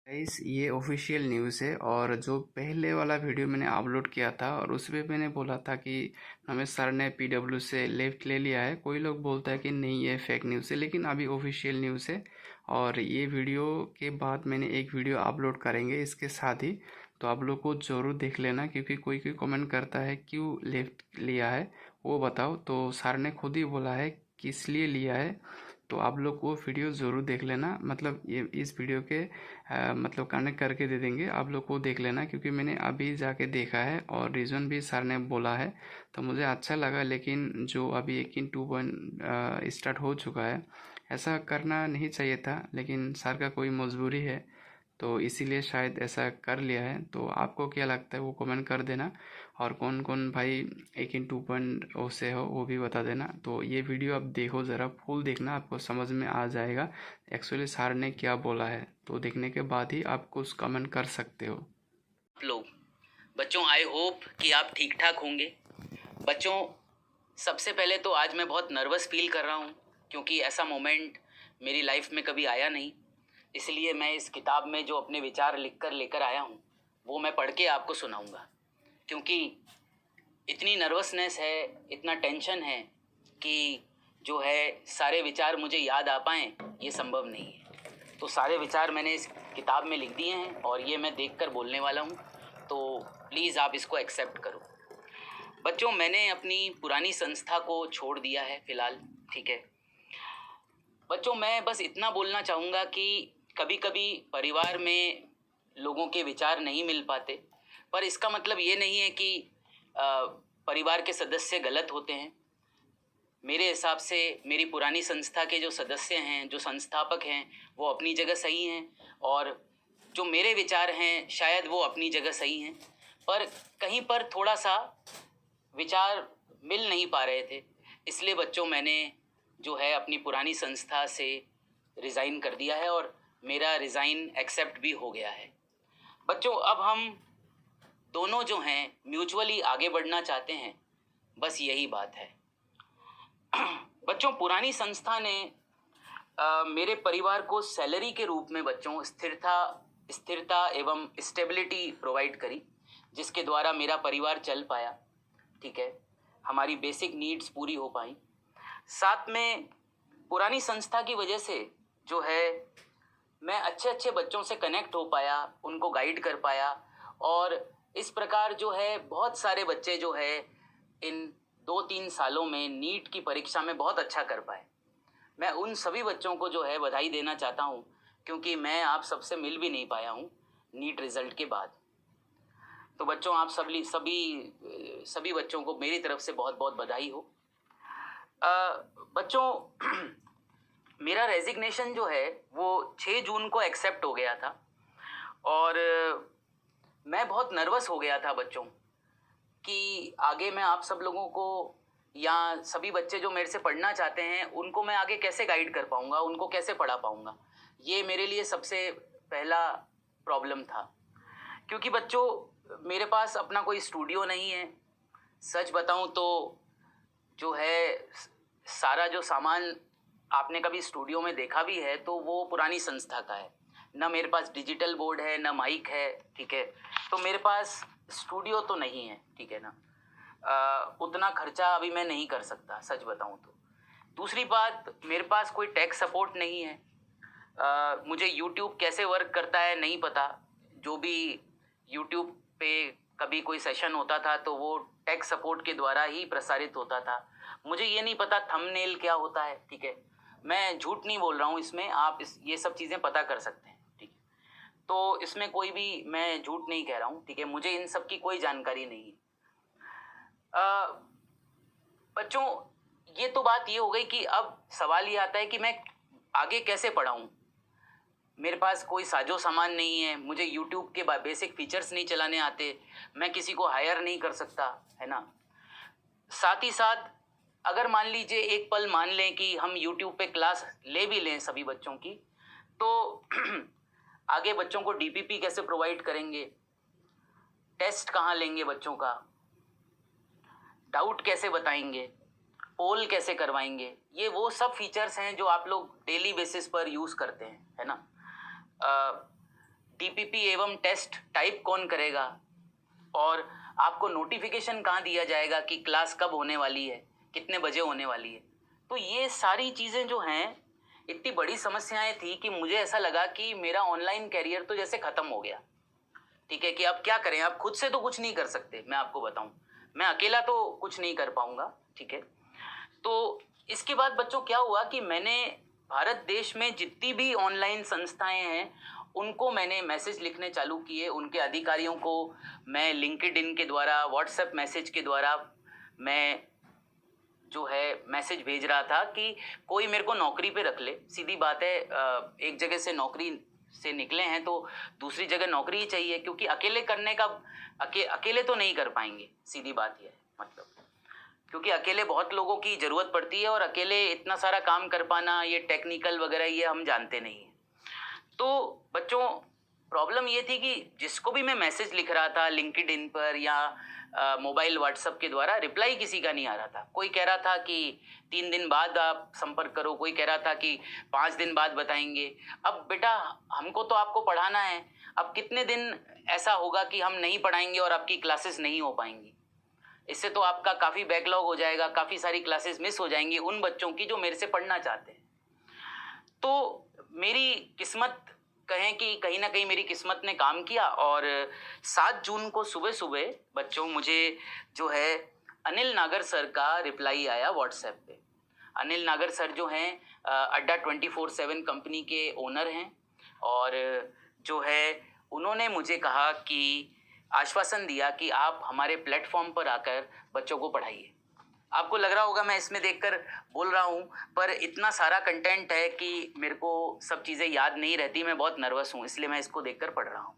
Guys ये official news है। और जो पहले वाला वीडियो मैंने अपलोड किया था और उसमें मैंने बोला था कि हमें सर ने पीडब्ल्यू से लेफ्ट ले लिया है। कोई लोग बोलता है कि नहीं ये फेक न्यूज़ है, लेकिन अभी ऑफिशियल न्यूज़ है। और ये वीडियो के बाद मैंने एक वीडियो अपलोड करेंगे इसके साथ ही, तो आप लोग को ज़रूर देख लेना, क्योंकि कोई कोई कमेंट करता है क्यों लेफ्ट लिया है वो बताओ। तो सर ने खुद ही बोला है किस लिए लिया है। तो आप लोग वो वीडियो ज़रूर देख लेना, मतलब ये इस वीडियो के मतलब कनेक्ट करके दे देंगे, आप लोग को देख लेना, क्योंकि मैंने अभी जाके देखा है और रीज़न भी सर ने बोला है तो मुझे अच्छा लगा। लेकिन जो अभी 1 in 2 स्टार्ट हो चुका है, ऐसा करना नहीं चाहिए था, लेकिन सर का कोई मजबूरी है तो इसीलिए शायद ऐसा कर लिया है। तो आपको क्या लगता है वो कमेंट कर देना। और कौन कौन भाई 1 in 2 से हो वो भी बता देना। तो ये वीडियो आप देखो, ज़रा फुल देखना, आपको समझ में आ जाएगा एक्चुअली सर ने क्या बोला है। तो देखने के बाद ही आप कुछ कमेंट कर सकते हो। लोग बच्चों, आई होप कि आप ठीक ठाक होंगे। बच्चों, सबसे पहले तो आज मैं बहुत नर्वस फील कर रहा हूँ, क्योंकि ऐसा मोमेंट मेरी लाइफ में कभी आया नहीं। इसलिए मैं इस किताब में जो अपने विचार लिख कर लेकर आया हूँ वो मैं पढ़ के आपको सुनाऊँगा। क्योंकि इतनी नर्वसनेस है, इतना टेंशन है कि जो है सारे विचार मुझे याद आ पाएँ ये संभव नहीं है। तो सारे विचार मैंने इस किताब में लिख दिए हैं और ये मैं देखकर बोलने वाला हूँ, तो प्लीज़ आप इसको एक्सेप्ट करो। बच्चों, मैंने अपनी पुरानी संस्था को छोड़ दिया है फ़िलहाल, ठीक है। बच्चों, मैं बस इतना बोलना चाहूँगा कि कभी कभी परिवार में लोगों के विचार नहीं मिल पाते, पर इसका मतलब ये नहीं है कि अ, परिवार के सदस्य गलत होते हैं। मेरे हिसाब से मेरी पुरानी संस्था के जो सदस्य हैं, जो संस्थापक हैं, वो अपनी जगह सही हैं, और जो मेरे विचार हैं शायद वो अपनी जगह सही हैं, पर कहीं पर थोड़ा सा विचार मिल नहीं पा रहे थे। इसलिए बच्चों, मैंने जो है अपनी पुरानी संस्था से रिज़ाइन कर दिया है और मेरा रिज़ाइन एक्सेप्ट भी हो गया है। बच्चों, अब हम दोनों जो हैं म्यूचुअली आगे बढ़ना चाहते हैं, बस यही बात है। बच्चों, पुरानी संस्था ने मेरे परिवार को सैलरी के रूप में बच्चों स्थिरता स्थिरता एवं स्टेबिलिटी प्रोवाइड करी, जिसके द्वारा मेरा परिवार चल पाया, ठीक है। हमारी बेसिक नीड्स पूरी हो पाई। साथ में पुरानी संस्था की वजह से जो है मैं अच्छे अच्छे बच्चों से कनेक्ट हो पाया, उनको गाइड कर पाया, और इस प्रकार जो है बहुत सारे बच्चे जो है इन 2-3 सालों में नीट की परीक्षा में बहुत अच्छा कर पाए। मैं उन सभी बच्चों को जो है बधाई देना चाहता हूँ, क्योंकि मैं आप सबसे मिल भी नहीं पाया हूँ नीट रिज़ल्ट के बाद। तो बच्चों, आप सभी बच्चों को मेरी तरफ से बहुत बहुत बधाई हो। बच्चों, मेरा रेजिग्नेशन जो है वो 6 जून को एक्सेप्ट हो गया था, और मैं बहुत नर्वस हो गया था बच्चों कि आगे मैं आप सब लोगों को या सभी बच्चे जो मेरे से पढ़ना चाहते हैं उनको मैं आगे कैसे गाइड कर पाऊँगा, उनको कैसे पढ़ा पाऊँगा। ये मेरे लिए सबसे पहला प्रॉब्लम था, क्योंकि बच्चों मेरे पास अपना कोई स्टूडियो नहीं है। सच बताऊँ तो जो है सारा जो सामान आपने कभी स्टूडियो में देखा भी है तो वो पुरानी संस्था का है। ना मेरे पास डिजिटल बोर्ड है, ना माइक है, ठीक है। तो मेरे पास स्टूडियो तो नहीं है, ठीक है ना। उतना खर्चा अभी मैं नहीं कर सकता, सच बताऊं तो। दूसरी बात, मेरे पास कोई टेक सपोर्ट नहीं है। मुझे यूट्यूब कैसे वर्क करता है नहीं पता। जो भी यूट्यूब पे कभी कोई सेशन होता था तो वो टेक सपोर्ट के द्वारा ही प्रसारित होता था। मुझे ये नहीं पता थंबनेल क्या होता है, ठीक है। मैं झूठ नहीं बोल रहा हूँ इसमें, आप ये सब चीज़ें पता कर सकते हैं, ठीक है। तो इसमें कोई भी मैं झूठ नहीं कह रहा हूँ, ठीक है। मुझे इन सब की कोई जानकारी नहीं है। बच्चों, ये तो बात ये हो गई कि अब सवाल ये आता है कि मैं आगे कैसे पढ़ाऊँ। मेरे पास कोई साजो सामान नहीं है, मुझे यूट्यूब के बेसिक फीचर्स नहीं चलाने आते, मैं किसी को हायर नहीं कर सकता, है ना। साथ ही साथ अगर मान लीजिए एक पल मान लें कि हम यूट्यूब पे क्लास ले भी लें सभी बच्चों की, तो आगे बच्चों को डीपीपी कैसे प्रोवाइड करेंगे, टेस्ट कहाँ लेंगे बच्चों का, डाउट कैसे बताएंगे, पोल कैसे करवाएंगे। ये वो सब फीचर्स हैं जो आप लोग डेली बेसिस पर यूज़ करते हैं, है ना। टीपीपी एवं टेस्ट टाइप कौन करेगा, और आपको नोटिफिकेशन कहाँ दिया जाएगा कि क्लास कब होने वाली है, कितने बजे होने वाली है। तो ये सारी चीज़ें जो हैं, इतनी बड़ी समस्याएं थी कि मुझे ऐसा लगा कि मेरा ऑनलाइन कैरियर तो जैसे ख़त्म हो गया। ठीक है कि अब क्या करें, आप खुद से तो कुछ नहीं कर सकते, मैं आपको बताऊं, मैं अकेला तो कुछ नहीं कर पाऊंगा। ठीक है, तो इसके बाद बच्चों क्या हुआ कि मैंने भारत देश में जितनी भी ऑनलाइन संस्थाएं हैं उनको मैंने मैसेज लिखने चालू किए। उनके अधिकारियों को मैं लिंक्डइन के द्वारा, व्हाट्सएप मैसेज के द्वारा मैं जो है मैसेज भेज रहा था कि कोई मेरे को नौकरी पे रख ले। सीधी बात है, एक जगह से नौकरी से निकले हैं तो दूसरी जगह नौकरी ही चाहिए, क्योंकि अकेले करने का अकेले तो नहीं कर पाएंगे, सीधी बात ये है। मतलब क्योंकि अकेले बहुत लोगों की ज़रूरत पड़ती है और अकेले इतना सारा काम कर पाना, ये टेक्निकल वगैरह ये हम जानते नहीं हैं। तो बच्चों प्रॉब्लम ये थी कि जिसको भी मैं मैसेज लिख रहा था लिंक्डइन पर या मोबाइल व्हाट्सएप के द्वारा, रिप्लाई किसी का नहीं आ रहा था। कोई कह रहा था कि 3 दिन बाद आप संपर्क करो, कोई कह रहा था कि 5 दिन बाद बताएंगे। अब बेटा हमको तो आपको पढ़ाना है, अब कितने दिन ऐसा होगा कि हम नहीं पढ़ाएंगे और आपकी क्लासेस नहीं हो पाएंगी? इससे तो आपका काफ़ी बैकलॉग हो जाएगा, काफ़ी सारी क्लासेस मिस हो जाएंगी उन बच्चों की जो मेरे से पढ़ना चाहते हैं। तो मेरी किस्मत, कहें कि कहीं ना कहीं मेरी किस्मत ने काम किया, और 7 जून को सुबह सुबह बच्चों मुझे जो है अनिल नागर सर का रिप्लाई आया व्हाट्सएप पे। अनिल नागर सर जो हैं अड्डा 24/7 कंपनी के ओनर हैं, और जो है उन्होंने मुझे कहा कि आश्वासन दिया कि आप हमारे प्लेटफॉर्म पर आकर बच्चों को पढ़ाइए। आपको लग रहा होगा मैं इसमें देखकर बोल रहा हूँ, पर इतना सारा कंटेंट है कि मेरे को सब चीज़ें याद नहीं रहती, मैं बहुत नर्वस हूँ, इसलिए मैं इसको देखकर पढ़ रहा हूँ।